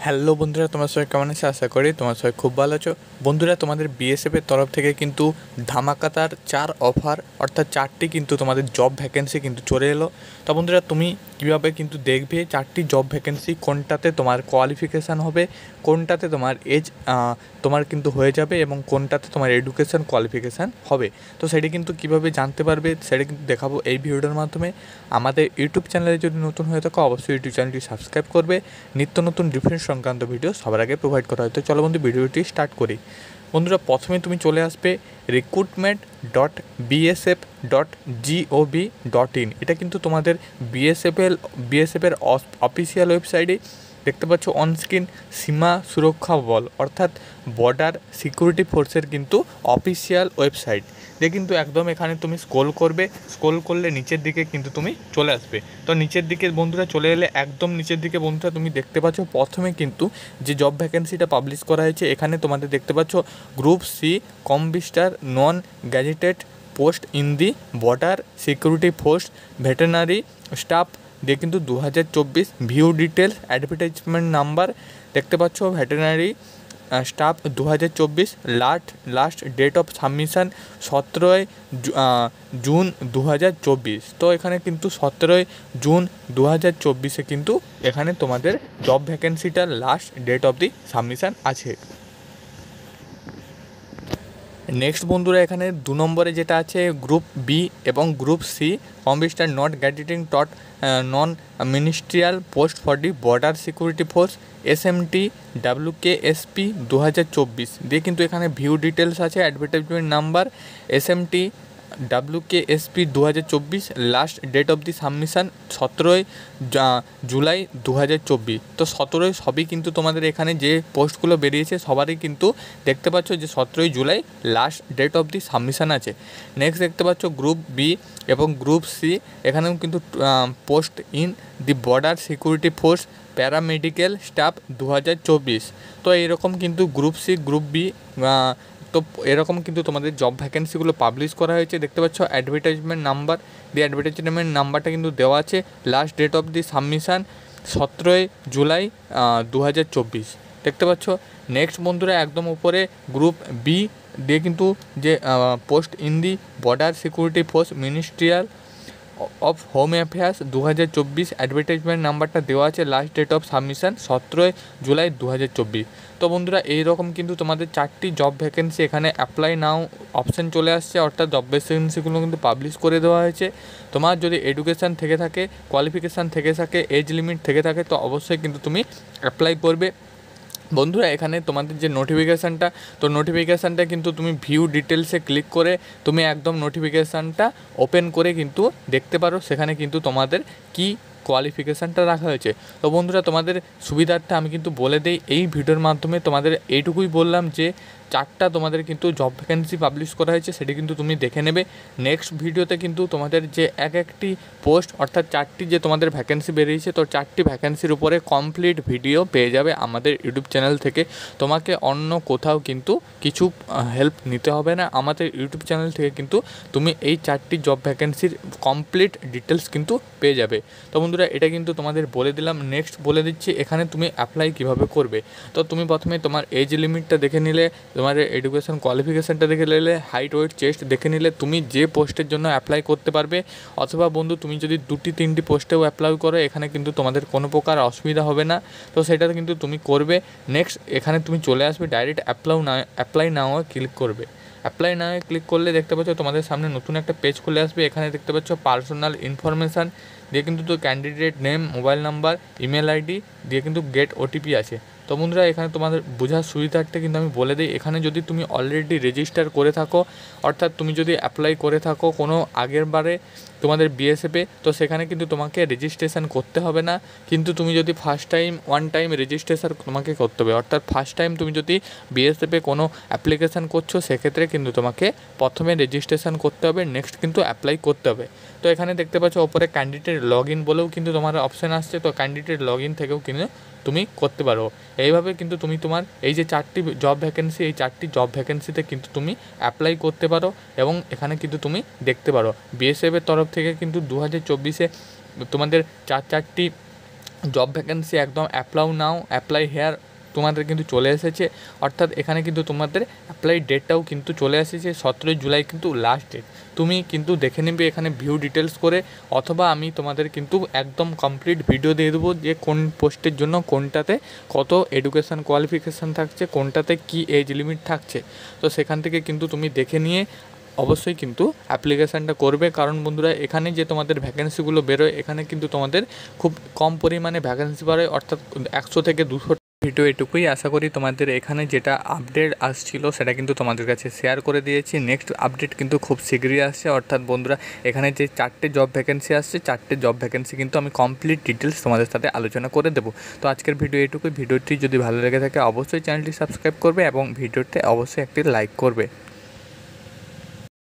Hello বন্ধুরা, তোমার সবাই কেমন আছে? আশা করি তোমার সবাই খুব ভালো আছো। বন্ধুরা, তোমাদের বিএসএফের তরফ থেকে কিন্তু ধামাকাতার 4 অফার অর্থাৎ 4টি কিন্তু তোমাদের জব ভ্যাকেন্সি কিন্তু চলে এলো। তো বন্ধুরা, তুমি কীভাবে কিন্তু দেখবে 4টি জব ভ্যাকেন্সি কোনটাতে তোমার কোয়ালিফিকেশান হবে, কোনটাতে তোমার এজ তোমার কিন্তু হয়ে যাবে এবং কোনটাতে তোমার এডুকেশান কোয়ালিফিকেশান হবে। তো সেটি কিন্তু কীভাবে জানতে পারবে সেটা কিন্তু দেখাবো এই ভিডিওর মাধ্যমে। আমাদের ইউটিউব চ্যানেলে যদি নতুন হয়ে থাকো অবশ্যই ইউটিউব চ্যানেলটি সাবস্ক্রাইব করবে। নিত্য নতুন ডিফেন্স সংক্রান্ত ভিডিও সবার আগে প্রোভাইড করা হয়। তো চলো বন্ধু, ভিডিওটি স্টার্ট করি। বন্ধুরা, প্রথমে তুমি চলে আসবে recruitment.bsf.gov.in। এটা কিন্তু তোমাদের বিএসএফের অফিসিয়াল ওয়েবসাইটে দেখতে পাচ্ছ অন স্ক্রিন। সীমা সুরক্ষা বল অর্থাৎ বর্ডার সিকিউরিটি ফোর্সের কিন্তু অফিসিয়াল ওয়েবসাইট দিয়ে কিন্তু একদম এখানে তুমি স্ক্রল করলে নিচের দিকে কিন্তু তুমি চলে আসবে। তো নিচের দিকে বন্ধুরা চলে এলে একদম নিচের দিকে বন্ধুরা তুমি দেখতে পাচ্ছ প্রথমে কিন্তু যে জব ভ্যাকেন্সিটা পাবলিশ করা হয়েছে এখানে তোমাদের দেখতে পাচ্ছ group C combatised non gazetted post in the border security force veterinary staff দিয়ে কিন্তু 2024 ভিউ ডিটেলস অ্যাডভার্টাইজমেন্ট নাম্বার দেখতে পাচ্ছ veterinary staff 2024 last date of submission 17 June 2024। তো এখানে কিন্তু 17 জুন 2024 কিন্তু এখানে তোমাদের জব ভ্যাকেন্সিটার last date of the submission আছে। নেক্সট বন্ধুরা, এখানে 2 নম্বরে যেটা আছে গ্রুপ বি এবং group C combatised not gazetted টট non ministerial post for the border security force SMT WKSP 2024 দিয়ে কিন্তু এখানে ভিউ ডিটেলস আছে advertisement number SMT WKSP 2024 last date of the submission 17 July 2024। তো 17 সবই কিন্তু তোমাদের এখানে যে পোস্টগুলো বেরিয়েছে সবারই কিন্তু দেখতে পাচ্ছ যে 17 July last date of the submission আছে। নেক্সট দেখতে পাচ্ছ গ্রুপ বি এবং গ্রুপ সি, এখানেও কিন্তু post in the border security force paramedical staff 2024। তো এইরকম কিন্তু গ্রুপ সি গ্রুপ বি তো এরকম কিন্তু তোমাদের জব ভ্যাকেন্সিগুলো পাবলিশ করা হয়েছে। দেখতে পাচ্ছ অ্যাডভার্টাইজমেন্ট নাম্বার দিয়ে অ্যাডভার্টাইজমেন্ট নাম্বারটা কিন্তু দেওয়া আছে। Last date of the submission 17 July 2024 দেখতে পাচ্ছ। নেক্সট বন্ধুরা, একদম উপরে গ্রুপ বি দিয়ে কিন্তু যে post in the border security force ministerial of home affairs 2024 advertisement নাম্বারটা দেওয়া আছে। Last date of submission 17 July 2024। তো বন্ধুরা, এইরকম কিন্তু তোমাদের 4টি জব ভ্যাকেন্সি এখানে অ্যাপ্লাই নাও অপশান চলে আসছে, অর্থাৎ জব ভ্যাকেন্সিগুলো কিন্তু পাবলিশ করে দেওয়া হয়েছে। তোমার যদি এডুকেশান থেকে থাকে, কোয়ালিফিকেশান থেকে থাকে, এজ লিমিট থেকে থাকে তো অবশ্যই কিন্তু তুমি অ্যাপ্লাই করবে। বন্ধুরা, এখানে তোমাদের যে নোটিফিকেশানটা কিন্তু তুমি ভিউ ডিটেলসে ক্লিক করে তুমি একদম নোটিফিকেশানটা ওপেন করে কিন্তু দেখতে পারো সেখানে কিন্তু তোমাদের কি কোয়ালিফিকেশানটা রাখা হয়েছে। তো বন্ধুরা, তোমাদের সুবিধার্থে আমি কিন্তু বলে দিই এই ভিডিওর মাধ্যমে তোমাদের এইটুকুই বললাম যে 4টা তোমাদের কিন্তু জব ভ্যাকেন্সি পাবলিশ করা হয়েছে সেটি কিন্তু তুমি দেখে নেবে। নেক্সট ভিডিওতে কিন্তু তোমাদের যে একটি পোস্ট অর্থাৎ 4টি যে তোমাদের ভ্যাকেন্সি বেরিয়েছে তো 4টি ভ্যাকেন্সির উপরে কমপ্লিট ভিডিও পেয়ে যাবে আমাদের ইউটিউব চ্যানেল থেকে। তোমাকে অন্য কোথাও কিন্তু কিছু হেল্প নিতে হবে না, আমাদের ইউটিউব চ্যানেল থেকে কিন্তু তুমি এই 4টি জব ভ্যাকেন্সির কমপ্লিট ডিটেলস কিন্তু পেয়ে যাবে। তো বন্ধুরা, এটা কিন্তু তোমাদের বলে দিলাম। নেক্সট বলে দিচ্ছি এখানে তুমি অ্যাপ্লাই কিভাবে করবে। তো তুমি প্রথমে তোমার এজ লিমিটটা দেখে নিলে, তোমার এডুকেশন কোয়ালিফিকেশানটা দেখে নিলে, হাইট ওয়েট চেস্ট দেখে নিলে তুমি যে পোস্টের জন্য অ্যাপ্লাই করতে পারবে। অথবা বন্ধু, তুমি যদি 2-3টি পোস্টেও অ্যাপ্লাই করো এখানে কিন্তু তোমাদের কোনো প্রকার অসুবিধা হবে না, তো সেটাতে কিন্তু তুমি করবে। নেক্সট এখানে তুমি চলে আসবে, ডাইরেক্ট অ্যাপ্লাই নাও ক্লিক করবে। অ্যাপ্লাই নাও ক্লিক করলে দেখতে পাচ্ছ তোমাদের সামনে নতুন একটা পেজ খুলে আসবে। এখানে দেখতে পাচ্ছ পার্সোনাল ইনফরমেশান দিয়ে কিন্তু তো candidate name, mobile number, email ID দিয়ে কিন্তু গেট OTP আছে। তো বন্ধুরা, এখানে তোমাদের বোঝার সুবিধার্থে কিন্তু আমি বলে দিই, এখানে যদি তুমি অলরেডি রেজিস্টার করে থাকো অর্থাৎ তুমি যদি অ্যাপ্লাই করে থাকো কোনো আগের বারে তোমাদের বিএসএফে তো সেখানে কিন্তু তোমাকে রেজিস্ট্রেশন করতে হবে না। কিন্তু তুমি যদি ওয়ান টাইম রেজিস্ট্রেশন তোমাকে করতে হবে, অর্থাৎ ফার্স্ট টাইম তুমি যদি বিএসএফে কোনো অ্যাপ্লিকেশান করছো সেক্ষেত্রে কিন্তু তোমাকে প্রথমে রেজিস্ট্রেশন করতে হবে, নেক্সট কিন্তু অ্যাপ্লাই করতে হবে। তো এখানে দেখতে পাচ্ছ ওপরে ক্যান্ডিডেট লগ ইন বলেও কিন্তু তোমার অপশান আসছে, তো ক্যান্ডিডেট লগ ইন থেকেও কিন্তু তুমি করতে পারো। এইভাবে কিন্তু তুমি তোমার এই যে 4টি জব ভ্যাকেন্সি এই 4টি জব ভ্যাকেন্সিতে কিন্তু তুমি অ্যাপ্লাই করতে পারো এবং এখানে কিন্তু তুমি দেখতে পারো বিএসএফের তরফ থেকে কিন্তু 2024-এ তোমাদের 4টি জব ভ্যাকেন্সি একদম অ্যাপ্লাই হেয়ার তোমাদের কিন্তু চলে এসেছে। অর্থাৎ এখানে কিন্তু তোমাদের অ্যাপ্লাই ডেটটাও কিন্তু চলে এসেছে, 17 জুলাই কিন্তু লাস্ট ডেট। তুমি কিন্তু দেখে নেবে এখানে ভিউ ডিটেলস করে, অথবা আমি তোমাদের কিন্তু একদম কমপ্লিট ভিডিও দিয়ে দেবো যে কোন পোস্টের জন্য কোনটাতে কত এডুকেশান কোয়ালিফিকেশান থাকছে, কোনটাতে কি এজ লিমিট থাকছে। তো সেখান থেকে কিন্তু তুমি দেখে নিয়ে অবশ্যই কিন্তু অ্যাপ্লিকেশানটা করবে। কারণ বন্ধুরা, এখানে যে তোমাদের ভ্যাকেন্সিগুলো বেরোয়, এখানে কিন্তু তোমাদের খুব কম পরিমাণে ভ্যাকেন্সি বেরোয়, অর্থাৎ 100 থেকে 200। ভিডিও এটুকুই, আশা করি তোমাদের এখানে যেটা আপডেট আসছিল সেটা কিন্তু তোমাদের কাছে শেয়ার করে দিয়েছি। নেক্সট আপডেট কিন্তু খুব শীঘ্রই আসছে। অর্থাৎ বন্ধুরা, এখানে যে 4টে জব ভ্যাকেন্সি আসছে, 4টে জব ভ্যাকেন্সি কিন্তু আমি কমপ্লিট ডিটেলস তোমাদের সাথে আলোচনা করে দেবো। তো আজকের ভিডিও এটুকুই। ভিডিওটি যদি ভালো লেগে থাকে অবশ্যই চ্যানেলটি সাবস্ক্রাইব করবে এবং ভিডিওতে অবশ্যই একটি লাইক করবে।